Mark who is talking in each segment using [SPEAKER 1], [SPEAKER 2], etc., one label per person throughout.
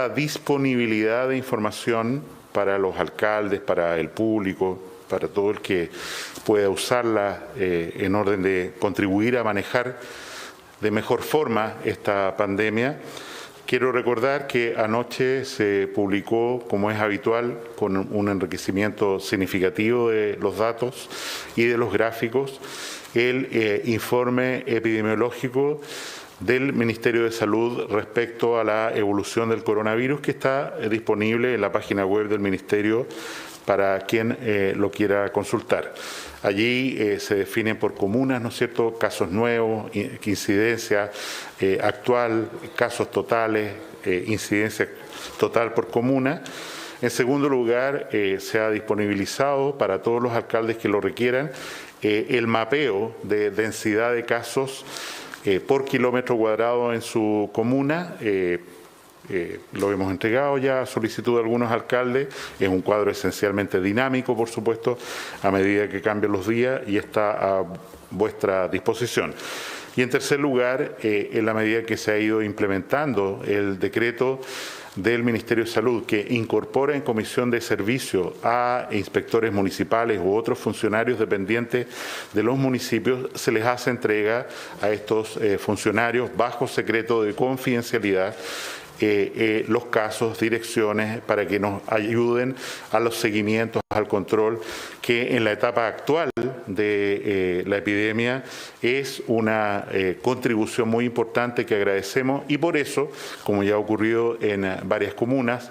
[SPEAKER 1] disponibilidad de información para los alcaldes, para el público, para todo el que pueda usarla en orden de contribuir a manejar de mejor forma esta pandemia. Quiero recordar que anoche se publicó, como es habitual, con un enriquecimiento significativo de los datos y de los gráficos, el informe epidemiológico del Ministerio de Salud respecto a la evolución del coronavirus, que está disponible en la página web del Ministerio para quien lo quiera consultar. Allí se definen por comunas, ¿no es cierto?, casos nuevos, incidencia actual, casos totales, incidencia total por comuna. En segundo lugar, se ha disponibilizado para todos los alcaldes que lo requieran el mapeo de densidad de casos por kilómetro cuadrado en su comuna. Lo hemos entregado ya a solicitud de algunos alcaldes. Es un cuadro esencialmente dinámico, por supuesto, a medida que cambian los días, y está a vuestra disposición. Y en tercer lugar, en la medida que se ha ido implementando el decreto del Ministerio de Salud, que incorpora en comisión de servicio a inspectores municipales u otros funcionarios dependientes de los municipios, se les hace entrega a estos funcionarios bajo secreto de confidencialidad los casos, direcciones, para que nos ayuden a los seguimientos, al control, que en la etapa actual de la epidemia es una contribución muy importante que agradecemos, y por eso, como ya ha ocurrido en varias comunas,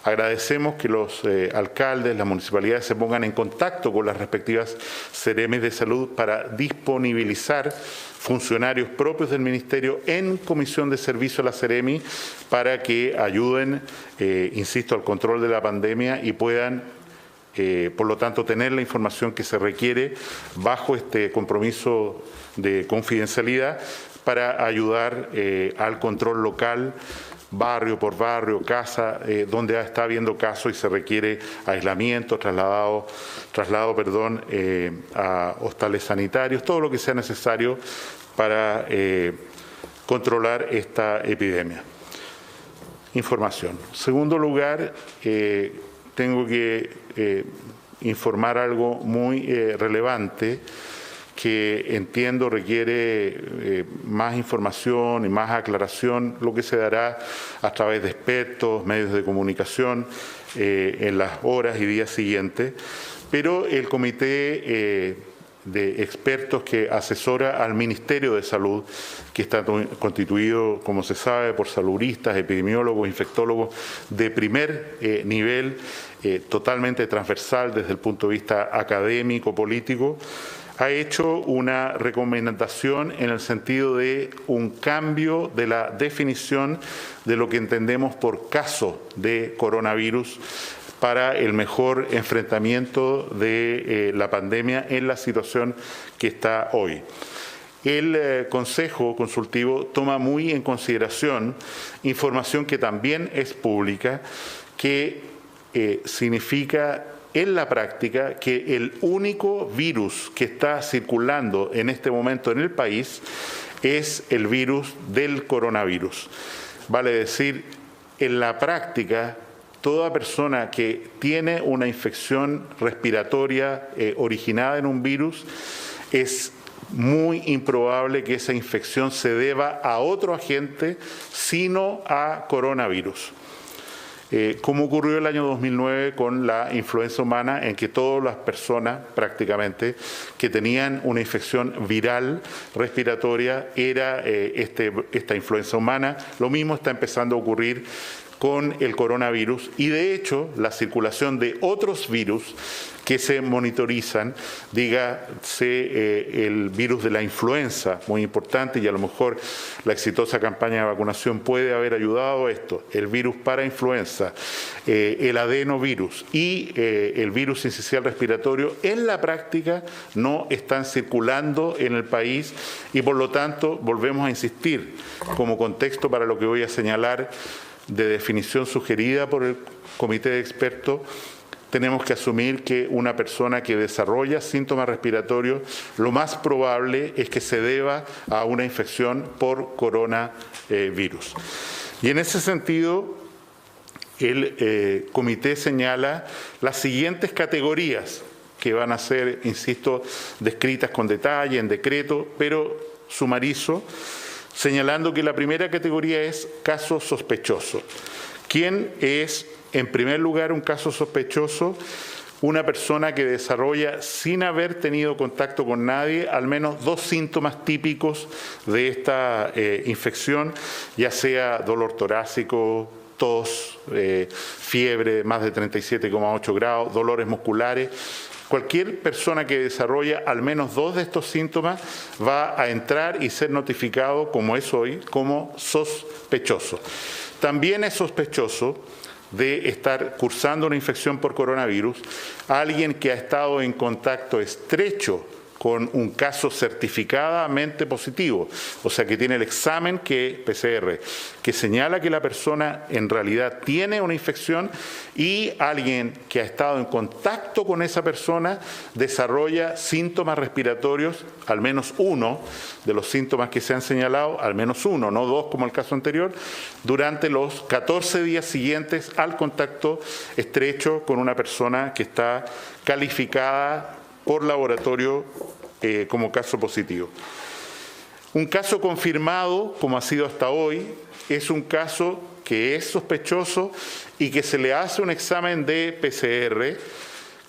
[SPEAKER 1] agradecemos que los alcaldes, las municipalidades se pongan en contacto con las respectivas Seremis de Salud para disponibilizar funcionarios propios del Ministerio en comisión de servicio a la Seremi para que ayuden, insisto, al control de la pandemia y puedan, por lo tanto, tener la información que se requiere bajo este compromiso de confidencialidad para ayudar al control local, barrio por barrio, casa, donde está habiendo casos y se requiere aislamiento, traslado, a hostales sanitarios, todo lo que sea necesario para controlar esta epidemia. Información. En segundo lugar, tengo que informar algo muy relevante, que entiendo requiere más información y más aclaración, lo que se dará a través de expertos, medios de comunicación en las horas y días siguientes, pero el comité de expertos que asesora al Ministerio de Salud, que está constituido, como se sabe, por saludistas, epidemiólogos, infectólogos de primer nivel, totalmente transversal desde el punto de vista académico, político, ha hecho una recomendación en el sentido de un cambio de la definición de lo que entendemos por caso de coronavirus para el mejor enfrentamiento de la pandemia en la situación que está hoy. El Consejo Consultivo toma muy en consideración información que también es pública, que significa en la práctica que el único virus que está circulando en este momento en el país es el virus del coronavirus. Vale decir, en la práctica, toda persona que tiene una infección respiratoria originada en un virus, es muy improbable que esa infección se deba a otro agente, sino a coronavirus. Como ocurrió el año 2009 con la influenza humana, en que todas las personas prácticamente que tenían una infección viral respiratoria era esta influenza humana. Lo mismo está empezando a ocurrir con el coronavirus, y de hecho la circulación de otros virus que se monitorizan, dígase el virus de la influenza, muy importante, y a lo mejor la exitosa campaña de vacunación puede haber ayudado a esto, el virus para influenza, el adenovirus y el virus sincicial respiratorio, en la práctica no están circulando en el país, y por lo tanto volvemos a insistir como contexto para lo que voy a señalar de definición sugerida por el comité de expertos. Tenemos que asumir que una persona que desarrolla síntomas respiratorios, lo más probable es que se deba a una infección por coronavirus. Y en ese sentido, el comité señala las siguientes categorías que van a ser, insisto, descritas con detalle en decreto, pero sumarizo, señalando que la primera categoría es caso sospechoso. ¿Quién es, en primer lugar, un caso sospechoso? Una persona que desarrolla, sin haber tenido contacto con nadie, al menos 2 síntomas típicos de esta infección, ya sea dolor torácico, tos, fiebre de más de 37,8 grados, dolores musculares. Cualquier persona que desarrolla al menos 2 de estos síntomas va a entrar y ser notificado, como es hoy, como sospechoso. También es sospechoso de estar cursando una infección por coronavirus alguien que ha estado en contacto estrecho con un caso certificadamente positivo, o sea que tiene el examen PCR, que señala que la persona en realidad tiene una infección, y alguien que ha estado en contacto con esa persona desarrolla síntomas respiratorios, al menos uno de los síntomas que se han señalado, al menos uno, no 2 como el caso anterior, durante los 14 días siguientes al contacto estrecho con una persona que está calificada por laboratorio como caso positivo. Un caso confirmado, como ha sido hasta hoy, es un caso que es sospechoso y que se le hace un examen de PCR,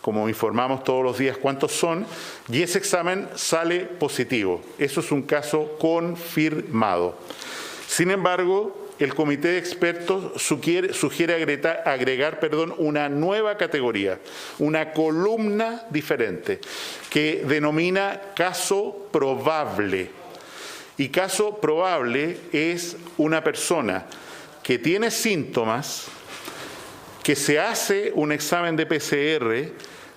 [SPEAKER 1] como informamos todos los días cuántos son, y ese examen sale positivo. Eso es un caso confirmado. Sin embargo, el comité de expertos sugiere agregar una nueva categoría, una columna diferente, que denomina caso probable. Y caso probable es una persona que tiene síntomas, que se hace un examen de PCR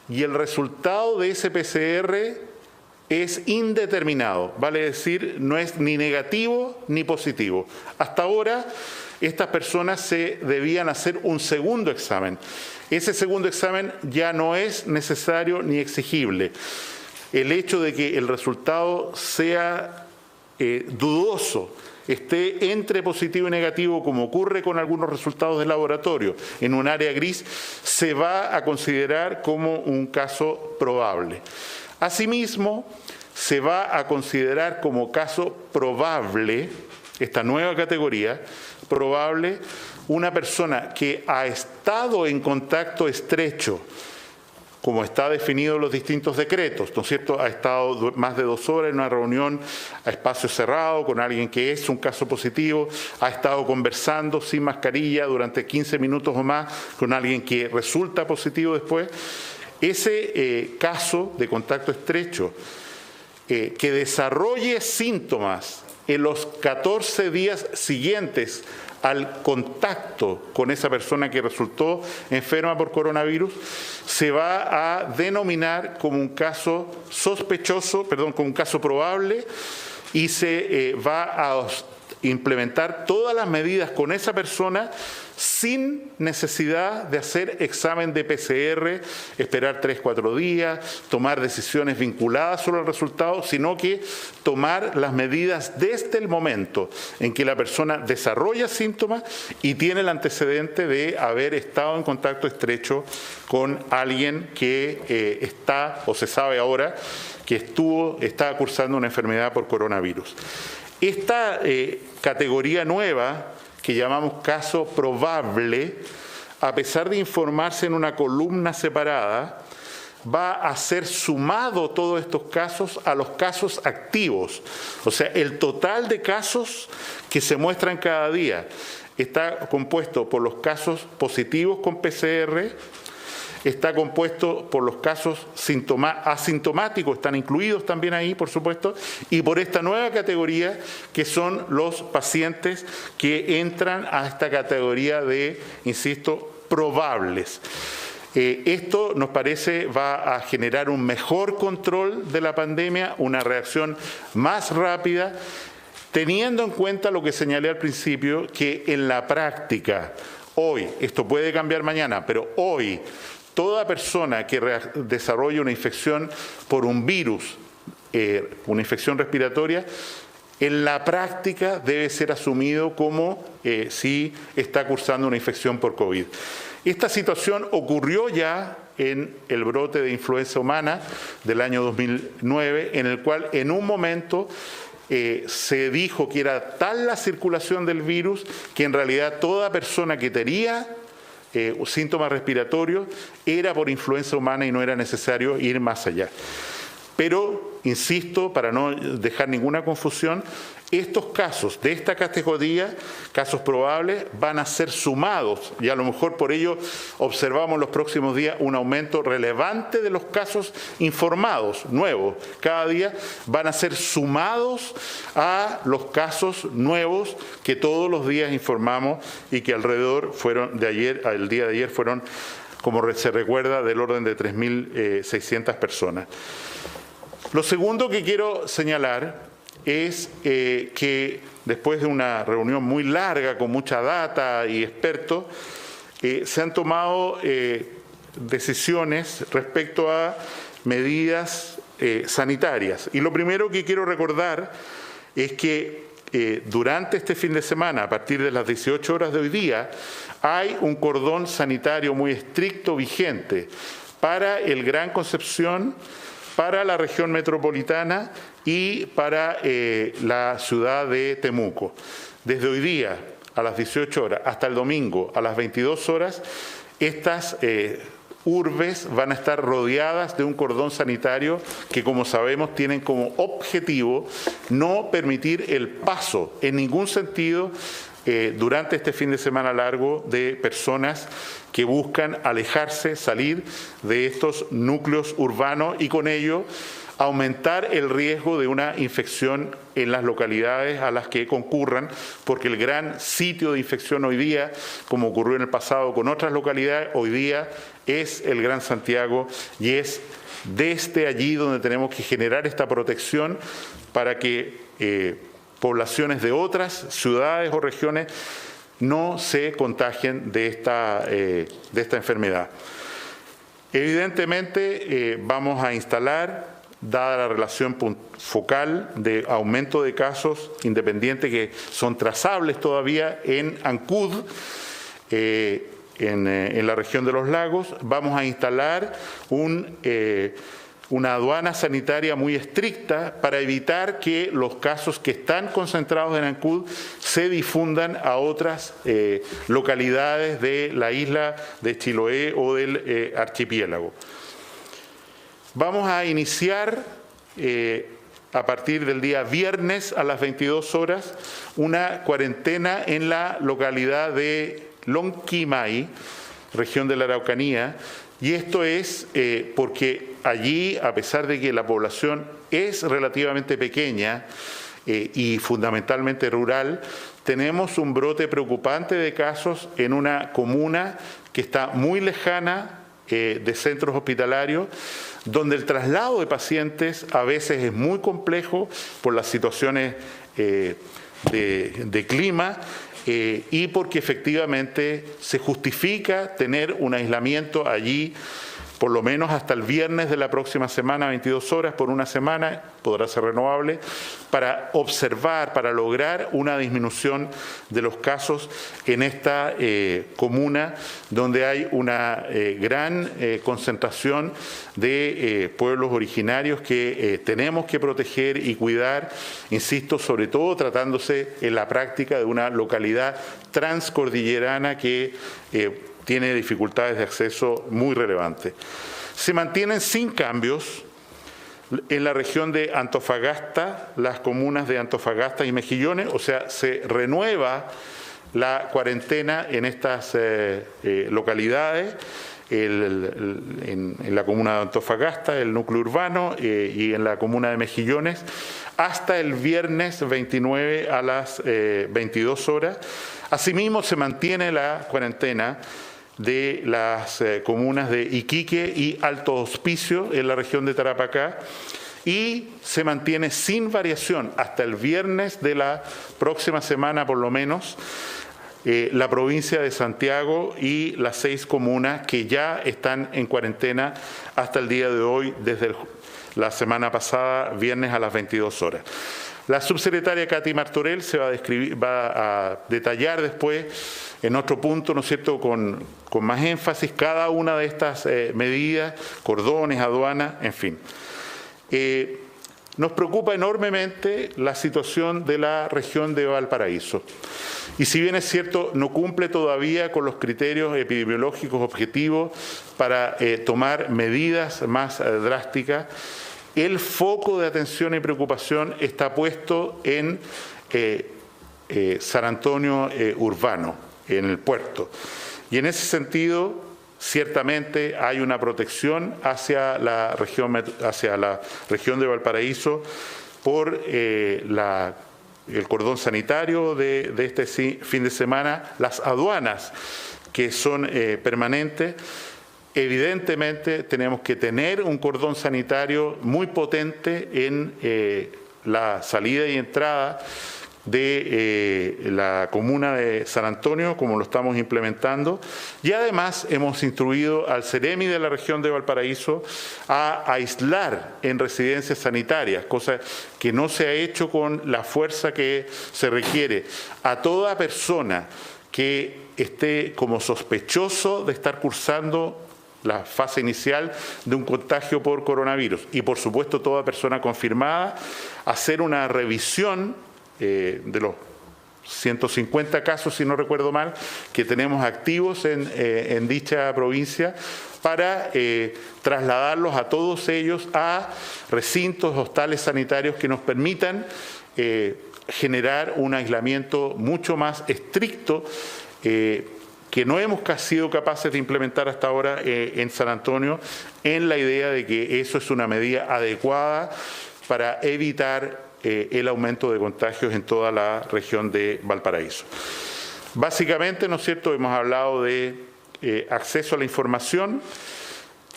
[SPEAKER 1] y el resultado de ese PCR es indeterminado, vale decir, no es ni negativo ni positivo. Hasta ahora, estas personas se debían hacer un segundo examen. Ese segundo examen ya no es necesario ni exigible. El hecho de que el resultado sea dudoso, esté entre positivo y negativo, como ocurre con algunos resultados de laboratorio, en un área gris, se va a considerar como un caso probable. Asimismo, se va a considerar como caso probable, esta nueva categoría, probable, una persona que ha estado en contacto estrecho, como está definido en los distintos decretos, ¿no es cierto? Ha estado más de 2 horas en una reunión a espacio cerrado con alguien que es un caso positivo, ha estado conversando sin mascarilla durante 15 minutos o más con alguien que resulta positivo después. Ese caso de contacto estrecho que desarrolle síntomas en los 14 días siguientes al contacto con esa persona que resultó enferma por coronavirus, se va a denominar como un caso como un caso probable, y se va a implementar todas las medidas con esa persona sin necesidad de hacer examen de PCR, esperar 3-4 días, tomar decisiones vinculadas sobre el resultado, sino que tomar las medidas desde el momento en que la persona desarrolla síntomas y tiene el antecedente de haber estado en contacto estrecho con alguien que está, o se sabe ahora, que está cursando una enfermedad por coronavirus. Esta categoría nueva, que llamamos caso probable, a pesar de informarse en una columna separada, va a ser sumado todos estos casos a los casos activos. O sea, el total de casos que se muestran cada día está compuesto por los casos positivos con PCR, está compuesto por los casos asintomáticos, están incluidos también ahí, por supuesto, y por esta nueva categoría que son los pacientes que entran a esta categoría de, insisto, probables. Esto nos parece va a generar un mejor control de la pandemia, una reacción más rápida, teniendo en cuenta lo que señalé al principio, que en la práctica, hoy, esto puede cambiar mañana, pero hoy, toda persona que desarrolle una infección por un virus, una infección respiratoria, en la práctica debe ser asumido como si está cursando una infección por COVID. Esta situación ocurrió ya en el brote de influenza humana del año 2009, en el cual en un momento se dijo que era tal la circulación del virus que en realidad toda persona que tenía síntomas respiratorios era por influenza humana y no era necesario ir más allá. Pero, insisto, para no dejar ninguna confusión, estos casos de esta categoría, casos probables, van a ser sumados y a lo mejor por ello observamos en los próximos días un aumento relevante de los casos informados, nuevos. Cada día van a ser sumados a los casos nuevos que todos los días informamos y que alrededor fueron de ayer, el día de ayer fueron, como se recuerda, del orden de 3.600 personas. Lo segundo que quiero señalar es que después de una reunión muy larga con mucha data y expertos, se han tomado decisiones respecto a medidas sanitarias. Y lo primero que quiero recordar es que durante este fin de semana, a partir de las 18 horas de hoy día, hay un cordón sanitario muy estricto vigente para el Gran Concepción, para la región metropolitana y para la ciudad de Temuco. Desde hoy día a las 18 horas hasta el domingo a las 22 horas, estas urbes van a estar rodeadas de un cordón sanitario que, como sabemos, tienen como objetivo no permitir el paso en ningún sentido durante este fin de semana largo de personas que buscan alejarse, salir de estos núcleos urbanos y con ello aumentar el riesgo de una infección en las localidades a las que concurran, porque el gran sitio de infección hoy día, como ocurrió en el pasado con otras localidades, hoy día es el Gran Santiago y es desde allí donde tenemos que generar esta protección para que poblaciones de otras ciudades o regiones no se contagien de esta enfermedad. Evidentemente vamos a instalar, dada la relación focal de aumento de casos independientes que son trazables todavía en Ancud, en la región de los lagos, vamos a instalar una aduana sanitaria muy estricta para evitar que los casos que están concentrados en Ancud se difundan a otras localidades de la isla de Chiloé o del archipiélago. Vamos a iniciar a partir del día viernes a las 22 horas una cuarentena en la localidad de Lonquimay, región de la Araucanía, y esto es porque allí, a pesar de que la población es relativamente pequeña y fundamentalmente rural, tenemos un brote preocupante de casos en una comuna que está muy lejana de centros hospitalarios, donde el traslado de pacientes a veces es muy complejo por las situaciones de clima y porque efectivamente se justifica tener un aislamiento allí por lo menos hasta el viernes de la próxima semana, 22 horas por una semana, podrá ser renovable, para observar, para lograr una disminución de los casos en esta comuna, donde hay una gran concentración de pueblos originarios que tenemos que proteger y cuidar, insisto, sobre todo tratándose en la práctica de una localidad transcordillerana que tiene dificultades de acceso muy relevantes. Se mantienen sin cambios en la región de Antofagasta, las comunas de Antofagasta y Mejillones, o sea, se renueva la cuarentena en estas localidades, en la comuna de Antofagasta, el núcleo urbano, y en la comuna de Mejillones, hasta el viernes 29 a las 22 horas. Asimismo, se mantiene la cuarentena de las comunas de Iquique y Alto Hospicio en la región de Tarapacá y se mantiene sin variación hasta el viernes de la próxima semana por lo menos la provincia de Santiago y las 6 comunas que ya están en cuarentena hasta el día de hoy desde la semana pasada, viernes a las 22 horas. La subsecretaria Katy Martorell se va a detallar después en otro punto, ¿no es cierto?, con más énfasis cada una de estas medidas, cordones, aduanas, en fin. Nos preocupa enormemente la situación de la región de Valparaíso. Y si bien es cierto, no cumple todavía con los criterios epidemiológicos objetivos para tomar medidas más drásticas, el foco de atención y preocupación está puesto en San Antonio Urbano, en el puerto. Y en ese sentido, ciertamente hay una protección hacia la región de Valparaíso por el cordón sanitario de este fin de semana, las aduanas que son permanentes. Evidentemente tenemos que tener un cordón sanitario muy potente en la salida y entrada de la comuna de San Antonio, como lo estamos implementando, y además hemos instruido al Ceremi de la región de Valparaíso a aislar en residencias sanitarias, cosa que no se ha hecho con la fuerza que se requiere, a toda persona que esté como sospechoso de estar cursando la fase inicial de un contagio por coronavirus, y por supuesto toda persona confirmada, hacer una revisión de los 150 casos, si no recuerdo mal, que tenemos activos en dicha provincia, para trasladarlos a todos ellos a recintos, hostales sanitarios que nos permitan generar un aislamiento mucho más estricto que no hemos sido capaces de implementar hasta ahora en San Antonio, en la idea de que eso es una medida adecuada para evitar el aumento de contagios en toda la región de Valparaíso. Básicamente, ¿no es cierto?, hemos hablado de acceso a la información,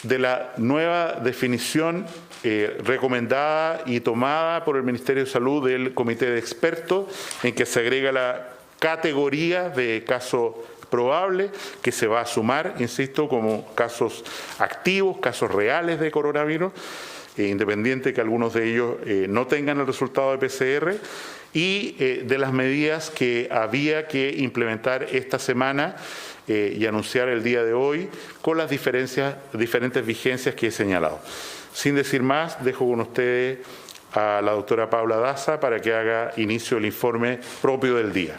[SPEAKER 1] de la nueva definición recomendada y tomada por el Ministerio de Salud del Comité de Expertos, en que se agrega la categoría de caso probable, que se va a sumar, insisto, como casos activos, casos reales de coronavirus, independiente que algunos de ellos no tengan el resultado de PCR, y de las medidas que había que implementar esta semana y anunciar el día de hoy con las diferentes vigencias que he señalado. Sin decir más, dejo con ustedes a la doctora Paula Daza para que haga inicio el informe propio del día.